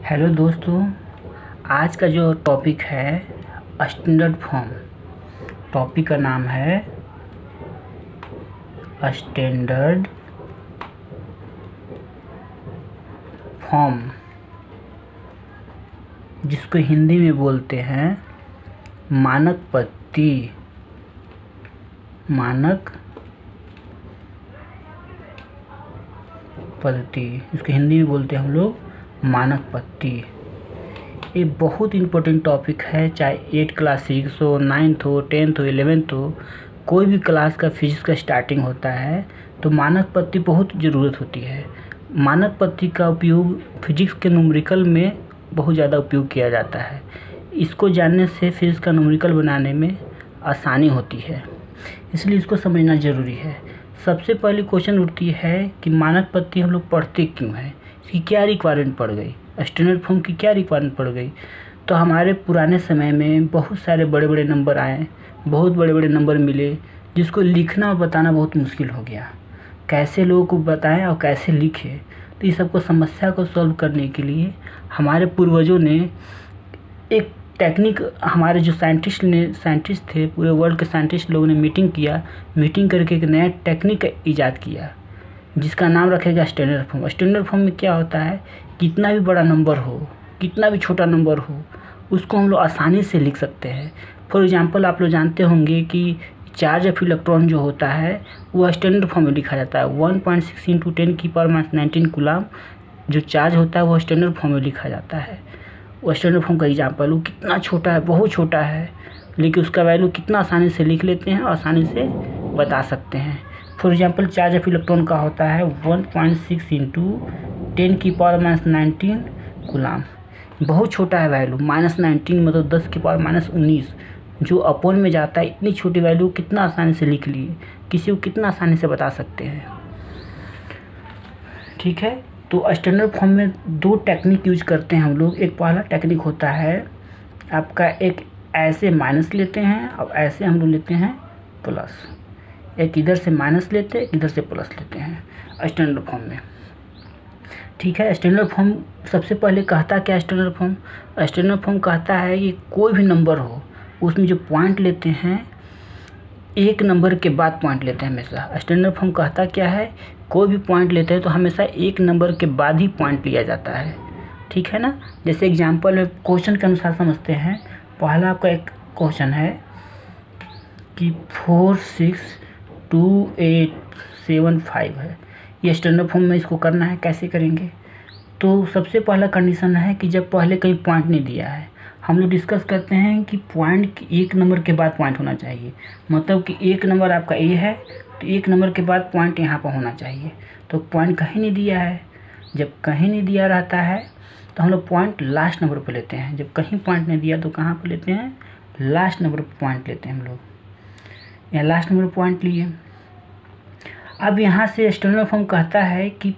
Hello दोस्तों, आज का जो टॉपिक है स्टैंडर्ड फॉर्म। टॉपिक का नाम है स्टैंडर्ड फॉर्म, जिसको हिंदी में बोलते हैं मानक पत्ती। मानक पद्धति, इसको हिंदी में बोलते हैं हम लोग मानक पत्ती। ये बहुत इम्पोर्टेंट टॉपिक है, चाहे 8 क्लास 6 हो, 9th हो, 10th हो, 11th हो, कोई भी क्लास का फिजिक्स का स्टार्टिंग होता है तो मानक पत्ती बहुत ज़रूरत होती है। मानक पत्ती का उपयोग फिजिक्स के न्यूमेरिकल में बहुत ज़्यादा उपयोग किया जाता है। इसको जानने से फिजिक्स का न्यूमेरिकल बनाने में आसानी होती है, इसलिए इसको समझना ज़रूरी है। सबसे पहले क्वेश्चन उठती है कि मानक पत्ती हम लोग पढ़ते क्यों हैं, इसकी क्या रिक्वायरमेंट पड़ गई, स्टैंडर्ड फॉर्म की क्या रिक्वायरमेंट पड़ गई। तो हमारे पुराने समय में बहुत सारे बड़े बड़े नंबर आए, बहुत बड़े बड़े नंबर मिले, जिसको लिखना और बताना बहुत मुश्किल हो गया। कैसे लोगों को बताएं और कैसे लिखें, तो इस सबको समस्या को सॉल्व करने के लिए हमारे पूर्वजों ने एक टेक्निक, हमारे जो साइंटिस्ट थे, पूरे वर्ल्ड के साइंटिस्ट लोगों ने मीटिंग करके एक नया टेक्निक ईजाद किया, जिसका नाम रखेगा स्टैंडर्ड फॉर्म। स्टैंडर्ड फॉर्म में क्या होता है, कितना भी बड़ा नंबर हो, कितना भी छोटा नंबर हो, उसको हम लोग आसानी से लिख सकते हैं। फॉर एग्जांपल, आप लोग जानते होंगे कि चार्ज ऑफ इलेक्ट्रॉन जो होता है वो स्टैंडर्ड फॉर्म में लिखा जाता है। 1.6 × 10⁻19 कूलम जो चार्ज होता है वो स्टैंडर्ड फॉर्म में लिखा जाता है। वो स्टैंडर्ड फॉर्म का एग्जाम्पल, वो कितना छोटा है, बहुत छोटा है, लेकिन उसका वैल्यू कितना आसानी से लिख लेते हैं और आसानी से बता सकते हैं। For example, charge of electron का होता है 1.6 × 10⁻19 कूलम। बहुत छोटा है वैल्यू, -19 मतलब 10⁻−19 जो अपॉन में जाता है। इतनी छोटी वैल्यू कितना आसानी से लिख लिए, किसी को कितना आसानी से बता सकते हैं। ठीक है, तो स्टैंडर्ड फॉर्म में 2 टेक्निक यूज करते हैं हम लोग। एक पहला टेक्निक होता है आपका, एक ऐसे माइनस लेते हैं और ऐसे हम लोग लेते हैं प्लस। एक इधर से माइनस लेते हैं, इधर से प्लस लेते हैं स्टैंडर्ड फॉर्म में। ठीक है, स्टैंडर्ड फॉर्म सबसे पहले कहता क्या, स्टैंडर्ड फॉर्म कहता है कि कोई भी नंबर हो, उसमें जो पॉइंट लेते हैं, एक नंबर के बाद पॉइंट लेते हैं हमेशा। स्टैंडर्ड फॉर्म कहता क्या है, कोई भी पॉइंट लेते हैं तो हमेशा एक नंबर के बाद ही पॉइंट लिया जाता है। ठीक है ना। जैसे एग्जांपल में क्वेश्चन के अनुसार समझते हैं। पहला आपका एक क्वेश्चन है कि 46287 है, ये स्टैंडर्ड फॉर्म में इसको करना है। कैसे करेंगे, तो सबसे पहला कंडीशन है कि जब पहले कहीं पॉइंट नहीं दिया है, हम लोग डिस्कस करते हैं कि पॉइंट एक नंबर के बाद पॉइंट होना चाहिए। मतलब कि एक नंबर आपका ए है तो एक नंबर के बाद पॉइंट यहाँ पर होना चाहिए। तो पॉइंट कहीं नहीं दिया है, जब कहीं नहीं दिया रहता है तो हम लोग पॉइंट लास्ट नंबर पर लेते हैं। जब कहीं पॉइंट नहीं दिया तो कहाँ पर लेते हैं, लास्ट नंबर पर पॉइंट लेते हैं हम लोग। यहाँ लास्ट नंबर पॉइंट लिए। अब यहाँ से स्टैंडर्ड फॉर्म कहता है कि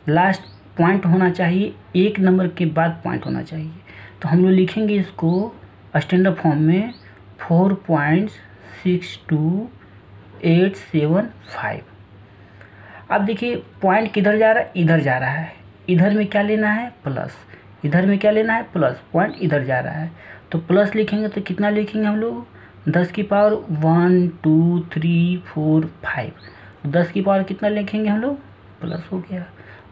लास्ट पॉइंट होना चाहिए, एक नंबर के बाद पॉइंट होना चाहिए। तो हम लोग लिखेंगे इसको स्टैंडर्ड फॉर्म में 4.62875। अब देखिए पॉइंट किधर जा रहा है, इधर जा रहा है। इधर में क्या लेना है, प्लस। इधर में क्या लेना है, प्लस। पॉइंट इधर जा रहा है तो प्लस लिखेंगे तो कितना लिखेंगे हम लोग, 10 की पावर 1 2 3 4 5। 10 की पावर कितना लिखेंगे हम लोग, प्लस हो गया।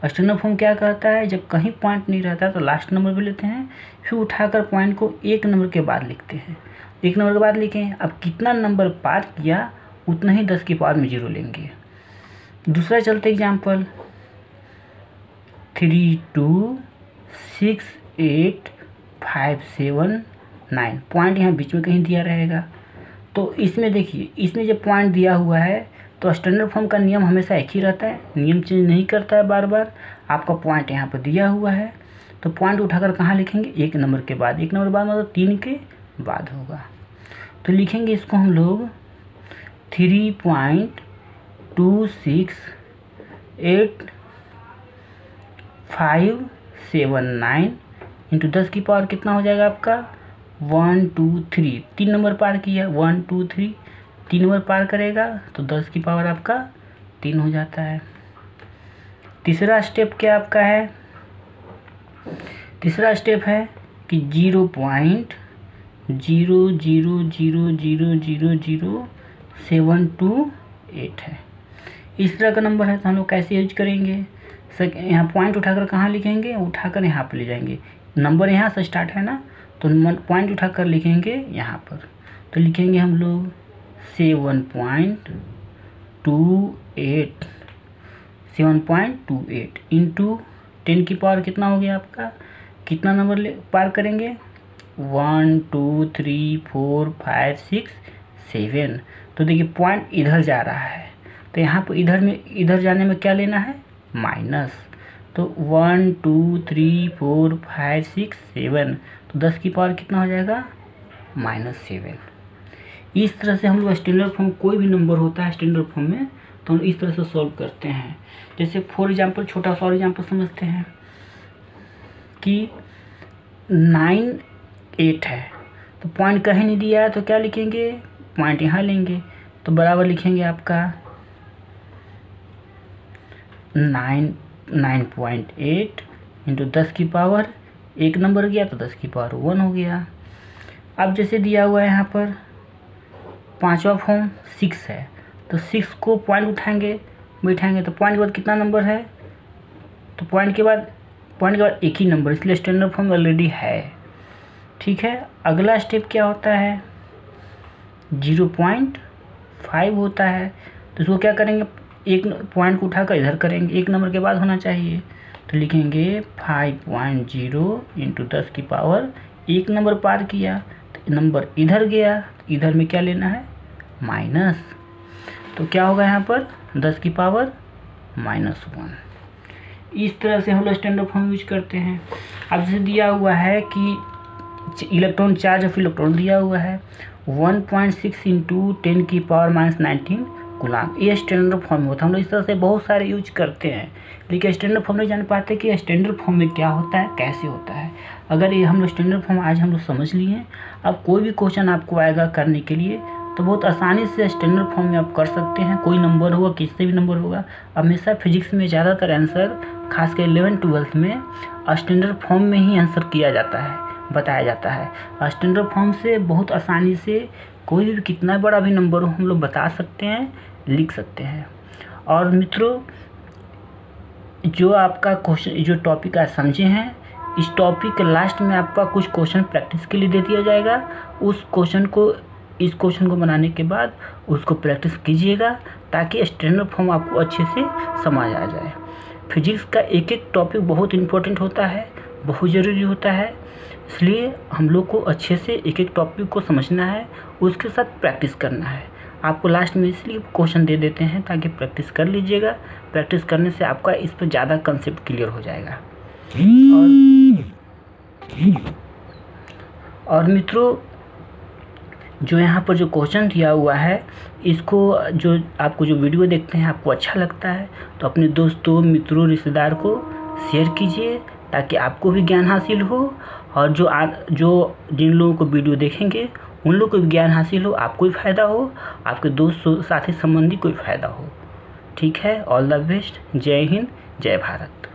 स्टैंडर्ड फॉर्म क्या कहता है, जब कहीं पॉइंट नहीं रहता तो लास्ट नंबर पे लेते हैं, फिर उठाकर पॉइंट को एक नंबर के बाद लिखते हैं। एक नंबर के बाद लिखें, अब कितना नंबर पार किया उतना ही 10 की पावर में 0 लेंगे। दूसरा चलते एग्जाम्पल, 3268579। पॉइंट यहाँ बीच में कहीं दिया रहेगा। तो इसमें देखिए, इसमें जब पॉइंट दिया हुआ है तो स्टैंडर्ड फॉर्म का नियम हमेशा एक ही रहता है, नियम चेंज नहीं करता है बार बार। आपका पॉइंट यहाँ पर दिया हुआ है तो पॉइंट उठाकर कहाँ लिखेंगे, एक नंबर के बाद। एक नंबर बाद मतलब 3 के बाद होगा। तो लिखेंगे इसको हम लोग 3.26859 इंटू 10 की पावर कितना हो जाएगा आपका, 1 2 3। 3 नंबर पार किया, 1 2 3, 3 नंबर पार करेगा तो 10 की पावर आपका 3 हो जाता है। तीसरा स्टेप क्या आपका है, तीसरा स्टेप है कि 0.000000728 है। इस तरह का नंबर है तो हम लोग कैसे यूज करेंगे? यहाँ पॉइंट उठाकर कहाँ लिखेंगे? उठाकर यहाँ पर ले जाएंगे। नंबर यहाँ से स्टार्ट है ना, तो पॉइंट उठाकर लिखेंगे यहाँ पर। तो लिखेंगे हम लोग 7.28 इंटू 10 की पावर कितना हो गया आपका? कितना नंबर पार करेंगे? 1 2 3 4 5 6 7। तो देखिए पॉइंट इधर जा रहा है, तो यहाँ पर इधर जाने में क्या लेना है? माइनस। तो 1 2 3 4 5 6 7, तो 10 की पावर कितना हो जाएगा? -7। इस तरह से हम लोग स्टैंडर्ड फॉर्म, कोई भी नंबर होता है स्टैंडर्ड फॉर्म में, तो हम इस तरह से सॉल्व करते हैं। जैसे फॉर एग्जांपल, छोटा सा और एग्जांपल समझते हैं कि 9 8 है, तो पॉइंट कहीं नहीं दिया है, तो क्या लिखेंगे? पॉइंट यहाँ लेंगे, तो बराबर लिखेंगे आपका 9.8 इंटू 10 की पावर, एक नंबर गया तो 10 की पावर 1 हो गया। अब जैसे दिया हुआ है यहाँ पर पांचवा फॉर्म 6 है, तो 6 को पॉइंट बैठाएंगे तो पॉइंट के बाद कितना नंबर है? तो पॉइंट के बाद एक ही नंबर, इसलिए स्टैंडर्ड फॉर्म ऑलरेडी है। ठीक है, अगला स्टेप क्या होता है? 0.5 होता है, तो इसको क्या करेंगे? एक पॉइंट को उठाकर इधर करेंगे, एक नंबर के बाद होना चाहिए, तो लिखेंगे 5.0 इंटू 10 की पावर, एक नंबर पार किया तो नंबर इधर गया, इधर में क्या लेना है? माइनस। तो क्या होगा यहाँ पर? 10 की पावर -1। इस तरह से हम लोग स्टैंडर्ड फॉर्म यूज करते हैं। अब जैसे दिया हुआ है कि इलेक्ट्रॉन चार्ज ऑफ इलेक्ट्रॉन दिया हुआ है 1.6 इंटू 10 की पावर -19 कूलम्ब, ये स्टैंडर्ड फॉर्म होता है। हम लोग इस तरह से बहुत सारे यूज करते हैं, लेकिन स्टैंडर्ड फॉर्म नहीं जान पाते कि स्टैंडर्ड फॉर्म में क्या होता है, कैसे होता है। अगर ये हम लोग स्टैंडर्ड फॉर्म आज हम लोग समझ लिए, अब कोई भी क्वेश्चन आपको आएगा करने के लिए तो बहुत आसानी से स्टैंडर्ड फॉर्म में आप कर सकते हैं। कोई नंबर होगा, किससे भी नंबर होगा, हमेशा फिजिक्स में ज़्यादातर आंसर खासकर 11th 12th में स्टैंडर्ड फॉर्म में ही आंसर किया जाता है, बताया जाता है। स्टैंडर्ड फॉर्म से बहुत आसानी से कोई भी कितना बड़ा भी नंबर हो हम लोग बता सकते हैं, लिख सकते हैं। और मित्रों, जो आपका क्वेश्चन, जो टॉपिक आज समझे हैं, इस टॉपिक के लास्ट में आपका कुछ क्वेश्चन प्रैक्टिस के लिए दे दिया जाएगा। इस क्वेश्चन को बनाने के बाद उसको प्रैक्टिस कीजिएगा, ताकि स्टैंडर्ड फॉर्म आपको अच्छे से समझ आ जाए। फिजिक्स का एक एक टॉपिक बहुत इम्पोर्टेंट होता है, बहुत ज़रूरी होता है, इसलिए हम लोग को अच्छे से एक एक टॉपिक को समझना है, उसके साथ प्रैक्टिस करना है। आपको लास्ट में इसलिए क्वेश्चन दे देते हैं ताकि प्रैक्टिस कर लीजिएगा। प्रैक्टिस करने से आपका इस पर ज़्यादा कंसेप्ट क्लियर हो जाएगा। और मित्रों, जो यहाँ पर जो क्वेश्चन दिया हुआ है, इसको जो आपको जो वीडियो देखते हैं आपको अच्छा लगता है तो अपने दोस्तों, मित्रों, रिश्तेदार को शेयर कीजिए, ताकि आपको भी ज्ञान हासिल हो, और जो जिन लोगों को वीडियो देखेंगे उन लोगों को भी ज्ञान हासिल हो, आपको भी फ़ायदा हो, आपके दोस्त साथी संबंधी को भी फ़ायदा हो। ठीक है, ऑल द बेस्ट। जय हिंद, जय भारत।